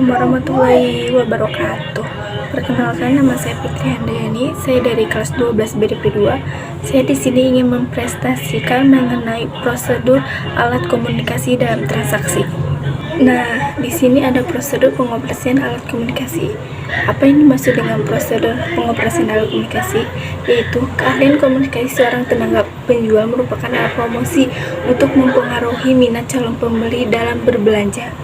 Assalamualaikum warahmatullahi wabarakatuh. Perkenalkan, nama saya Fitri Handayani. Saya dari kelas 12 BDP 2. Saya di sini ingin mempresentasikan mengenai prosedur alat komunikasi dalam transaksi. Nah, di sini ada prosedur pengoperasian alat komunikasi. Apa yang dimaksud dengan prosedur pengoperasian alat komunikasi? Yaitu keahlian komunikasi seorang tenaga penjual merupakan alat promosi untuk mempengaruhi minat calon pembeli dalam berbelanja.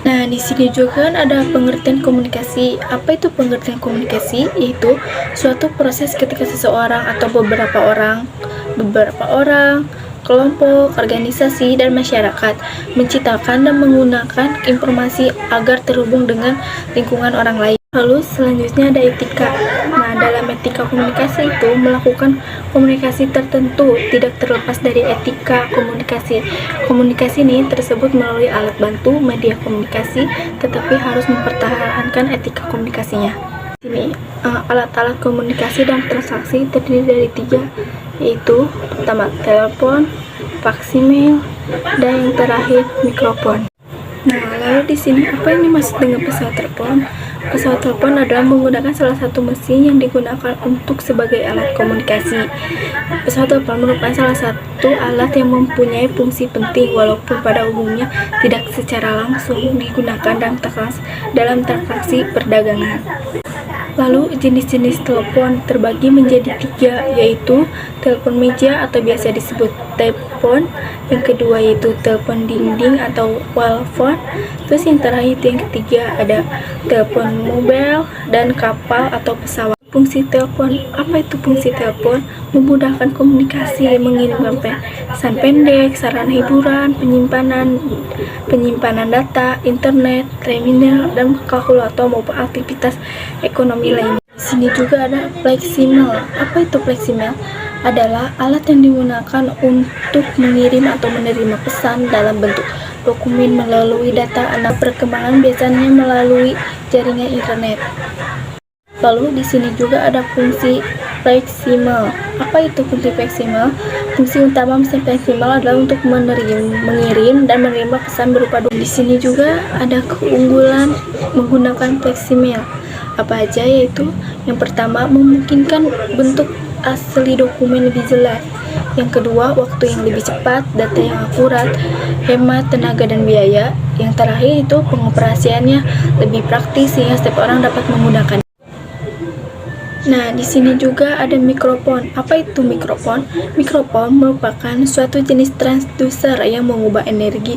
Nah, di sini juga kan ada pengertian komunikasi. Apa itu pengertian komunikasi? Yaitu suatu proses ketika seseorang atau beberapa orang, kelompok, organisasi, dan masyarakat menciptakan dan menggunakan informasi agar terhubung dengan lingkungan orang lain. Lalu selanjutnya ada etika. Nah, dalam etika komunikasi itu melakukan komunikasi tertentu tidak terlepas dari etika komunikasi. Komunikasi ini tersebut melalui alat bantu media komunikasi, tetapi harus mempertahankan etika komunikasinya. Ini alat-alat komunikasi dan transaksi terdiri dari 3, yaitu pertama telepon, faksimil, dan yang terakhir mikrofon. Nah, lalu di sini apa yang dimaksud dengan pesawat telepon? Pesawat telepon adalah menggunakan salah satu mesin yang digunakan untuk sebagai alat komunikasi. Pesawat telepon merupakan salah satu alat yang mempunyai fungsi penting, walaupun pada umumnya tidak secara langsung digunakan dalam transaksi perdagangan. Lalu jenis-jenis telepon terbagi menjadi 3, yaitu telepon meja atau biasa disebut typephone, yang kedua yaitu telepon dinding atau wall phone, terus yang terakhir yang ketiga ada telepon mobile dan kapal atau pesawat. Fungsi telepon, apa itu fungsi telepon? Memudahkan komunikasi, mengirimkan pesan pendek, saran hiburan, penyimpanan data, internet, terminal, dan kalkulator maupun aktivitas ekonomi lainnya. Di sini juga ada faksimil. Apa itu faksimil? Adalah alat yang digunakan untuk mengirim atau menerima pesan dalam bentuk dokumen melalui data anak perkembangan, biasanya melalui jaringan internet. Lalu di sini juga ada fungsi faksimil. Apa itu fungsi faksimil? Fungsi utama mesin faksimil adalah untuk mengirim dan menerima pesan berupa dokumen. Di sini juga ada keunggulan menggunakan faksimil. Apa aja? Yaitu yang pertama, memungkinkan bentuk asli dokumen lebih jelas. Yang kedua, waktu yang lebih cepat, data yang akurat, hemat tenaga dan biaya. Yang terakhir itu pengoperasiannya lebih praktis sehingga setiap orang dapat menggunakan. Nah, di sini juga ada mikrofon. Apa itu mikrofon? Mikrofon merupakan suatu jenis transducer yang mengubah energi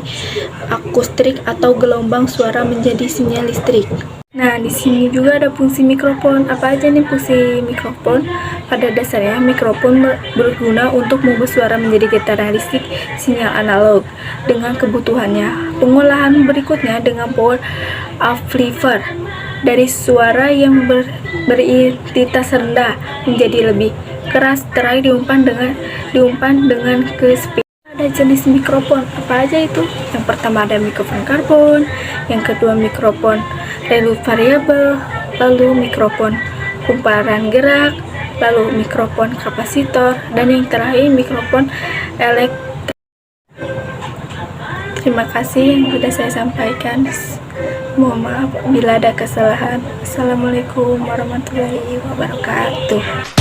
akustik atau gelombang suara menjadi sinyal listrik. Nah, di sini juga ada fungsi mikrofon. Apa aja nih fungsi mikrofon? Pada dasarnya, mikrofon berguna untuk mengubah suara menjadi getaran listrik sinyal analog dengan kebutuhannya. Pengolahan berikutnya dengan power amplifier. Dari suara yang berintensitas rendah menjadi lebih keras, terakhir diumpan dengan ke speaker. Ada jenis mikrofon, apa aja itu? Yang pertama ada mikrofon karbon, yang kedua mikrofon relay variabel, lalu mikrofon kumparan gerak, lalu mikrofon kapasitor, dan yang terakhir mikrofon elektrik. Terima kasih yang sudah saya sampaikan. Mohon maaf bila ada kesalahan. Assalamualaikum warahmatullahi wabarakatuh.